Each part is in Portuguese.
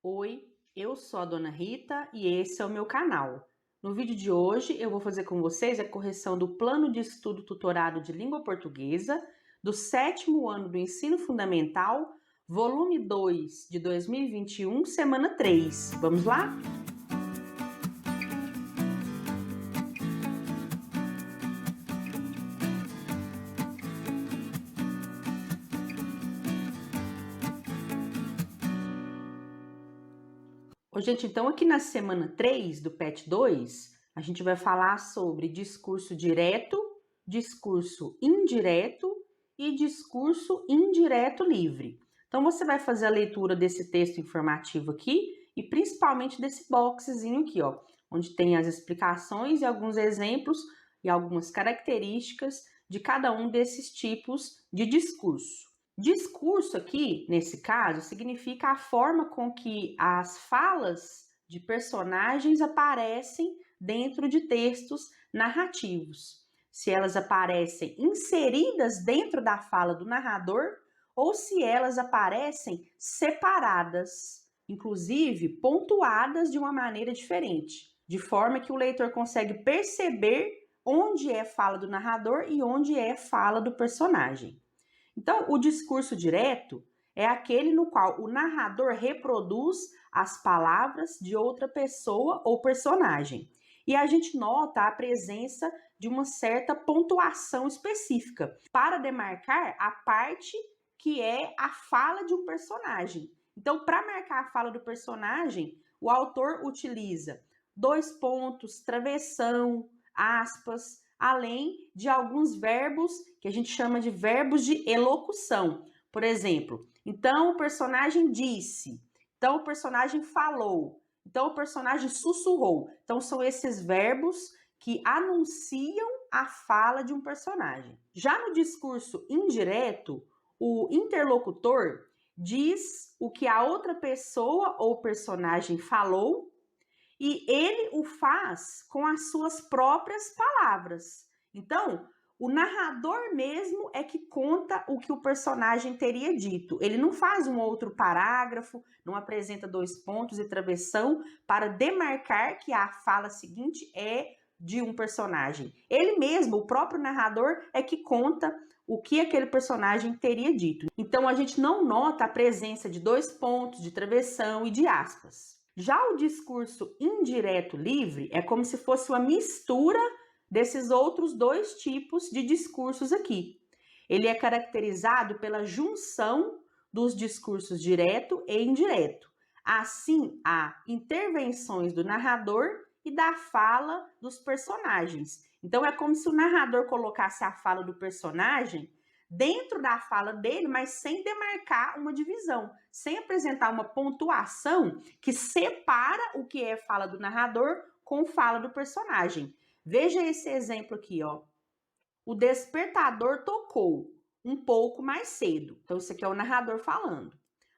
Oi, eu sou a Dona Rita e esse é o meu canal. No vídeo de hoje eu vou fazer com vocês a correção do Plano de Estudo Tutorado de Língua Portuguesa do 7º ano do Ensino Fundamental, volume 2 de 2021, semana 3. Vamos lá? Ô, gente, então aqui na semana 3 do PET 2, a gente vai falar sobre discurso direto, discurso indireto e discurso indireto livre. Então você vai fazer a leitura desse texto informativo aqui e principalmente desse boxezinho aqui, ó, onde tem as explicações e alguns exemplos e algumas características de cada um desses tipos de discurso. Discurso aqui, nesse caso, significa a forma com que as falas de personagens aparecem dentro de textos narrativos. Se elas aparecem inseridas dentro da fala do narrador ou se elas aparecem separadas, inclusive pontuadas de uma maneira diferente, de forma que o leitor consegue perceber onde é fala do narrador e onde é fala do personagem. Então, o discurso direto é aquele no qual o narrador reproduz as palavras de outra pessoa ou personagem. E a gente nota a presença de uma certa pontuação específica para demarcar a parte que é a fala de um personagem. Então, para marcar a fala do personagem, o autor utiliza 2 pontos, travessão, aspas, além de alguns verbos que a gente chama de verbos de elocução. Por exemplo, então o personagem disse, então o personagem falou, então o personagem sussurrou. Então são esses verbos que anunciam a fala de um personagem. Já no discurso indireto, o interlocutor diz o que a outra pessoa ou personagem falou e ele o faz com as suas próprias palavras. Então, o narrador mesmo é que conta o que o personagem teria dito. Ele não faz um outro parágrafo, não apresenta 2 pontos e travessão para demarcar que a fala seguinte é de um personagem. Ele mesmo, o próprio narrador, é que conta o que aquele personagem teria dito. Então, a gente não nota a presença de 2 pontos, de travessão e de aspas. Já o discurso indireto livre é como se fosse uma mistura desses outros 2 tipos de discursos aqui. Ele é caracterizado pela junção dos discursos direto e indireto. Assim, há intervenções do narrador e da fala dos personagens. Então, é como se o narrador colocasse a fala do personagem dentro da fala dele, mas sem demarcar uma divisão, sem apresentar uma pontuação que separa o que é fala do narrador com fala do personagem. Veja esse exemplo aqui, ó. O despertador tocou um pouco mais cedo. Então, isso aqui é o narrador falando.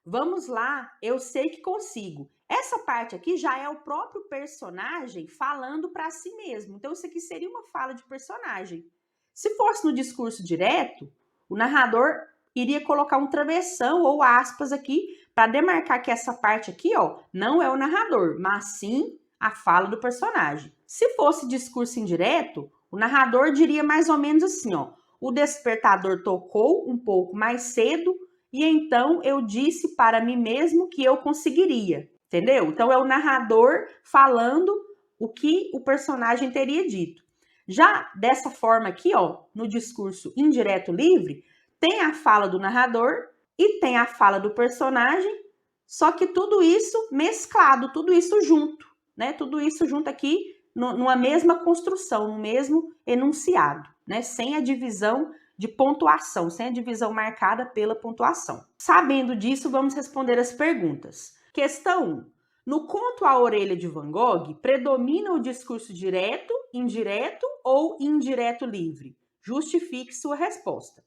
Vamos lá, eu sei que consigo. Essa parte aqui já é o próprio personagem falando para si mesmo. Então, isso aqui seria uma fala de personagem. Se fosse no discurso direto, o narrador iria colocar um travessão ou aspas aqui para demarcar que essa parte aqui, ó, não é o narrador, mas sim a fala do personagem. Se fosse discurso indireto, o narrador diria mais ou menos assim, ó: o despertador tocou um pouco mais cedo e então eu disse para mim mesmo que eu conseguiria, entendeu? Então é o narrador falando o que o personagem teria dito. Já dessa forma aqui, ó, no discurso indireto livre, tem a fala do narrador e tem a fala do personagem, só que tudo isso mesclado, tudo isso junto, né? Tudo isso junto aqui numa mesma construção, no mesmo enunciado, né? Sem a divisão de pontuação, sem a divisão marcada pela pontuação. Sabendo disso, vamos responder as perguntas. Questão 1. No conto A Orelha de Van Gogh, predomina o discurso direto, indireto ou indireto livre? Justifique sua resposta.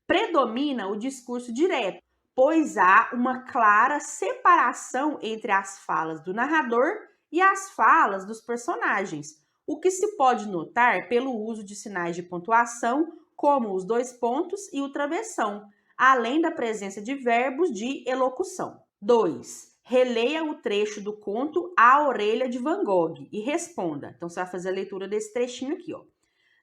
Predomina o discurso direto, pois há uma clara separação entre as falas do narrador e as falas dos personagens, o que se pode notar pelo uso de sinais de pontuação, como os 2 pontos e o travessão, além da presença de verbos de elocução. 2. Releia o trecho do conto A Orelha de Van Gogh e responda. Então, você vai fazer a leitura desse trechinho aqui, ó.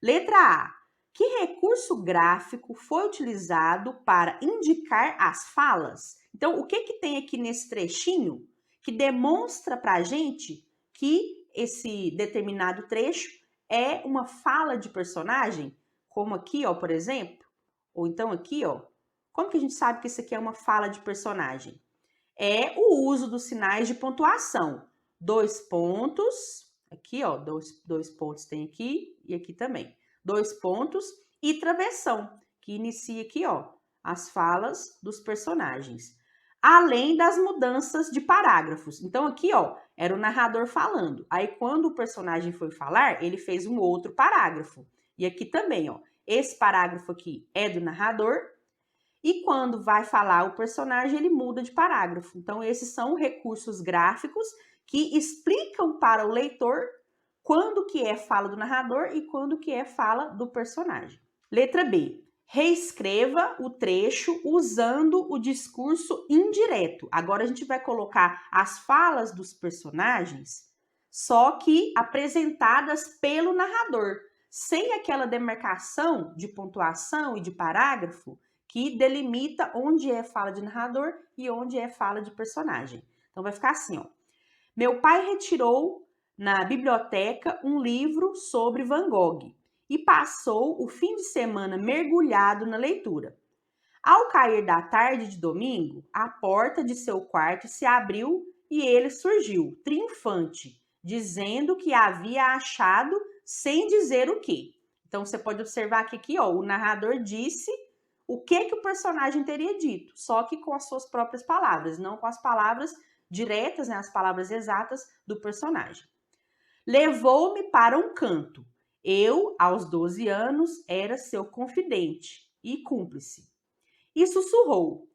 Letra A. Que recurso gráfico foi utilizado para indicar as falas? Então, o que tem aqui nesse trechinho que demonstra para a gente que esse determinado trecho é uma fala de personagem? Como aqui, ó, por exemplo, ou então aqui, ó. Como que a gente sabe que isso aqui é uma fala de personagem? É o uso dos sinais de pontuação. 2 pontos, aqui, ó, dois pontos tem aqui e aqui também. 2 pontos e travessão, que inicia aqui, ó, as falas dos personagens. Além das mudanças de parágrafos. Então, aqui, ó, era o narrador falando. Aí, quando o personagem foi falar, ele fez um outro parágrafo. E aqui também, ó, esse parágrafo aqui é do narrador. E quando vai falar o personagem, ele muda de parágrafo. Então, esses são recursos gráficos que explicam para o leitor quando que é fala do narrador e quando que é fala do personagem. Letra B. Reescreva o trecho usando o discurso indireto. Agora a gente vai colocar as falas dos personagens, só que apresentadas pelo narrador, sem aquela demarcação de pontuação e de parágrafo que delimita onde é fala de narrador e onde é fala de personagem. Então vai ficar assim, ó. Meu pai retirou na biblioteca um livro sobre Van Gogh e passou o fim de semana mergulhado na leitura. Ao cair da tarde de domingo, a porta de seu quarto se abriu e ele surgiu, triunfante, dizendo que havia achado sem dizer o quê. Então você pode observar que aqui, ó, o narrador disse o que o personagem teria dito, só que com as suas próprias palavras, não com as palavras diretas, né, as palavras exatas do personagem. Levou-me para um canto. Eu, aos 12 anos, era seu confidente e cúmplice. E sussurrou,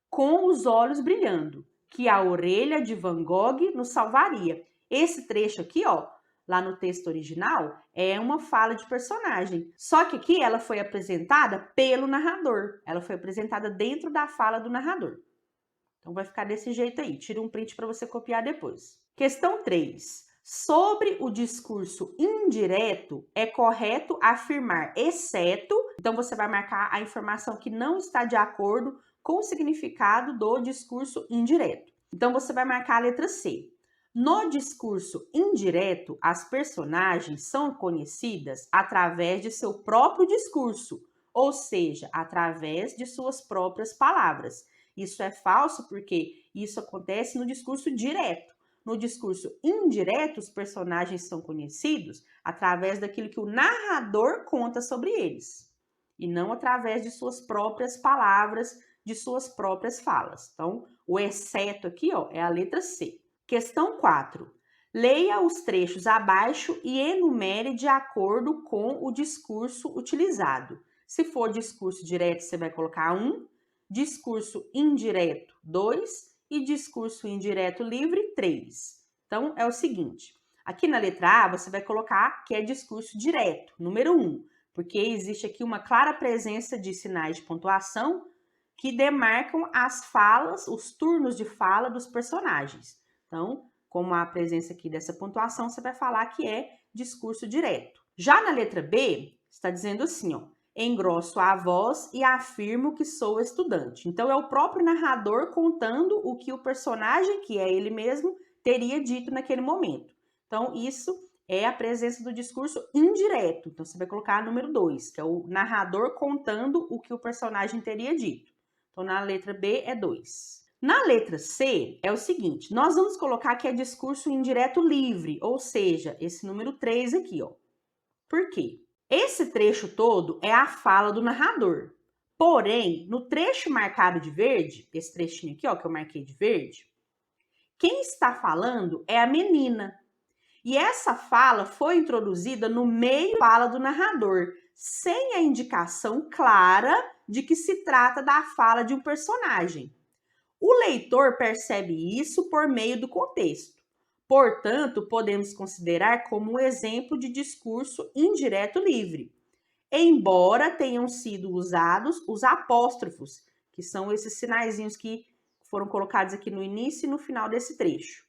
com os olhos brilhando, que a orelha de Van Gogh nos salvaria. Esse trecho aqui, ó, lá no texto original, é uma fala de personagem. Só que aqui ela foi apresentada pelo narrador. Ela foi apresentada dentro da fala do narrador. Então vai ficar desse jeito aí. Tira um print para você copiar depois. Questão 3. Sobre o discurso indireto, é correto afirmar exceto. Então você vai marcar a informação que não está de acordo com o significado do discurso indireto. Então você vai marcar a letra C. No discurso indireto, as personagens são conhecidas através de seu próprio discurso, ou seja, através de suas próprias palavras. Isso é falso porque isso acontece no discurso direto. No discurso indireto, os personagens são conhecidos através daquilo que o narrador conta sobre eles, e não através de suas próprias palavras, de suas próprias falas. Então, o exceto aqui, ó, é a letra C. Questão 4. Leia os trechos abaixo e enumere de acordo com o discurso utilizado. Se for discurso direto, você vai colocar 1, discurso indireto 2 e discurso indireto livre 3. Então, é o seguinte, aqui na letra A você vai colocar que é discurso direto, número 1, porque existe aqui uma clara presença de sinais de pontuação que demarcam as falas, os turnos de fala dos personagens. Então, como há a presença aqui dessa pontuação, você vai falar que é discurso direto. Já na letra B, está dizendo assim, ó, engrosso a voz e afirmo que sou estudante. Então, é o próprio narrador contando o que o personagem, que é ele mesmo, teria dito naquele momento. Então, isso é a presença do discurso indireto. Então, você vai colocar número 2, que é o narrador contando o que o personagem teria dito. Então, na letra B é 2. Na letra C é o seguinte, nós vamos colocar que é discurso indireto livre, ou seja, esse número 3 aqui, ó. Por quê? Esse trecho todo é a fala do narrador. Porém, no trecho marcado de verde, esse trechinho aqui, ó, que eu marquei de verde, quem está falando é a menina. E essa fala foi introduzida no meio da fala do narrador, sem a indicação clara de que se trata da fala de um personagem. O leitor percebe isso por meio do contexto. Portanto, podemos considerar como um exemplo de discurso indireto livre, embora tenham sido usados os apóstrofos, que são esses sinaizinhos que foram colocados aqui no início e no final desse trecho,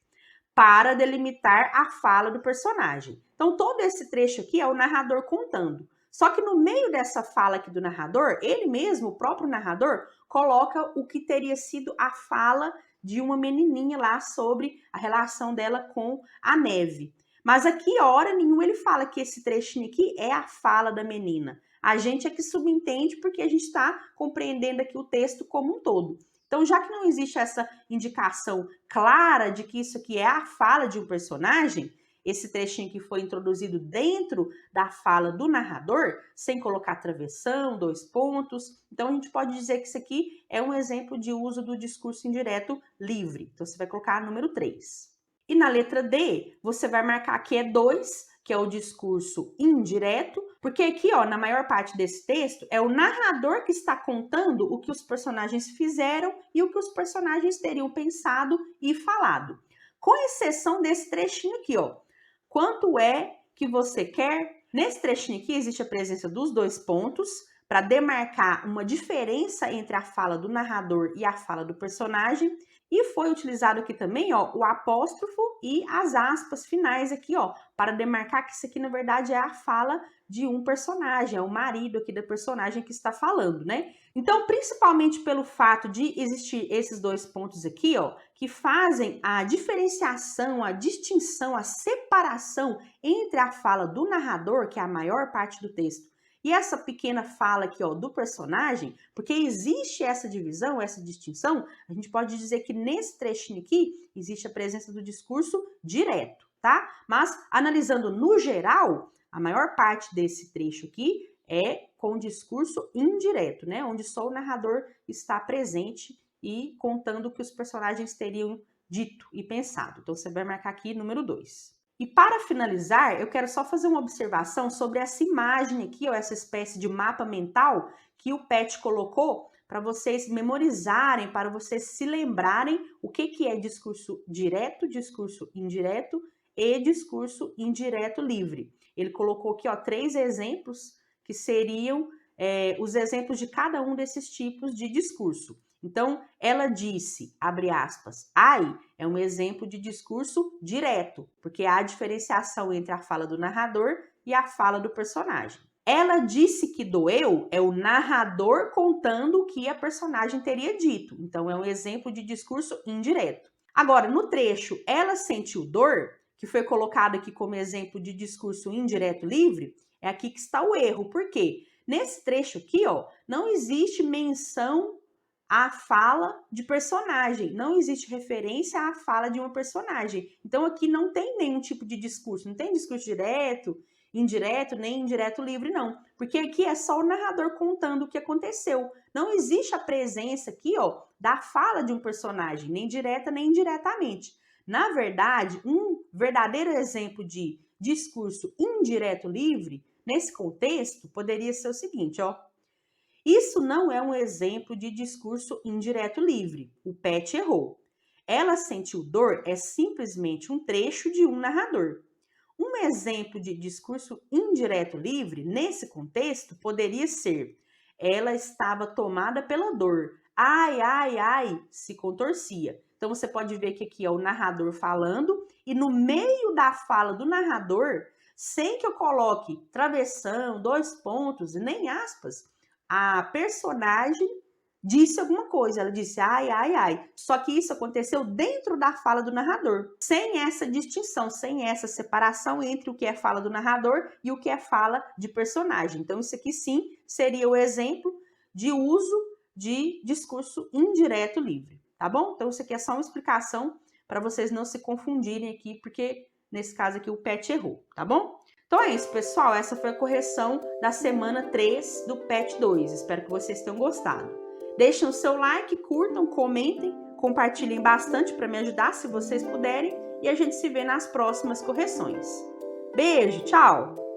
para delimitar a fala do personagem. Então, todo esse trecho aqui é o narrador contando. Só que no meio dessa fala aqui do narrador, ele mesmo, o próprio narrador, coloca o que teria sido a fala de uma menininha lá sobre a relação dela com a neve. Mas aqui, hora nenhuma, ele fala que esse trechinho aqui é a fala da menina. A gente é que subentende porque a gente está compreendendo aqui o texto como um todo. Então, já que não existe essa indicação clara de que isso aqui é a fala de um personagem, esse trechinho que foi introduzido dentro da fala do narrador, sem colocar travessão, 2 pontos. Então, a gente pode dizer que isso aqui é um exemplo de uso do discurso indireto livre. Então, você vai colocar número 3. E na letra D, você vai marcar que é 2, que é o discurso indireto, porque aqui, ó, na maior parte desse texto, é o narrador que está contando o que os personagens fizeram e o que os personagens teriam pensado e falado. Com exceção desse trechinho aqui, ó. Quanto é que você quer? Nesse trechinho aqui existe a presença dos 2 pontos para demarcar uma diferença entre a fala do narrador e a fala do personagem. E foi utilizado aqui também, ó, o apóstrofo e as aspas finais aqui, ó, para demarcar que isso aqui, na verdade, é a fala de um personagem, é o marido aqui da personagem que está falando, né? Então, principalmente pelo fato de existir esses 2 pontos aqui, ó, que fazem a diferenciação, a distinção, a separação entre a fala do narrador, que é a maior parte do texto, e essa pequena fala aqui, ó, do personagem, porque existe essa divisão, essa distinção, a gente pode dizer que nesse trechinho aqui existe a presença do discurso direto, tá? Mas, analisando no geral, a maior parte desse trecho aqui é com discurso indireto, né? Onde só o narrador está presente e contando o que os personagens teriam dito e pensado. Então, você vai marcar aqui número 2. E para finalizar, eu quero só fazer uma observação sobre essa imagem aqui, ó, essa espécie de mapa mental que o Pet colocou para vocês memorizarem, para vocês se lembrarem o que é discurso direto, discurso indireto e discurso indireto livre. Ele colocou aqui, ó, 3 exemplos que seriam os exemplos de cada um desses tipos de discurso. Então, ela disse, abre aspas, ai, é um exemplo de discurso direto, porque há diferenciação entre a fala do narrador e a fala do personagem. Ela disse que doeu, é o narrador contando o que a personagem teria dito. Então, é um exemplo de discurso indireto. Agora, no trecho, ela sentiu dor, que foi colocado aqui como exemplo de discurso indireto livre, é aqui que está o erro. Por quê? Nesse trecho aqui, ó, não existe menção à fala de personagem, não existe referência à fala de uma personagem. Então, aqui não tem nenhum tipo de discurso, não tem discurso direto, indireto, nem indireto livre, não. Porque aqui é só o narrador contando o que aconteceu. Não existe a presença aqui, ó, da fala de um personagem, nem direta, nem indiretamente. Na verdade, um verdadeiro exemplo de discurso indireto livre, nesse contexto, poderia ser o seguinte, ó. Isso não é um exemplo de discurso indireto livre. O Pet errou. Ela sentiu dor é simplesmente um trecho de um narrador. Um exemplo de discurso indireto livre, nesse contexto, poderia ser: ela estava tomada pela dor. Ai, ai, ai, se contorcia. Então, você pode ver que aqui é o narrador falando e no meio da fala do narrador, sem que eu coloque travessão, 2 pontos e nem aspas, a personagem disse alguma coisa, ela disse ai, ai, ai. Só que isso aconteceu dentro da fala do narrador, sem essa distinção, sem essa separação entre o que é fala do narrador e o que é fala de personagem. Então, isso aqui sim seria o exemplo de uso de discurso indireto livre, tá bom? Então, isso aqui é só uma explicação para vocês não se confundirem aqui, porque nesse caso aqui o Pet errou, tá bom? Então é isso, pessoal. Essa foi a correção da semana 3 do PET 2. Espero que vocês tenham gostado. Deixem o seu like, curtam, comentem, compartilhem bastante para me ajudar, se vocês puderem. E a gente se vê nas próximas correções. Beijo, tchau!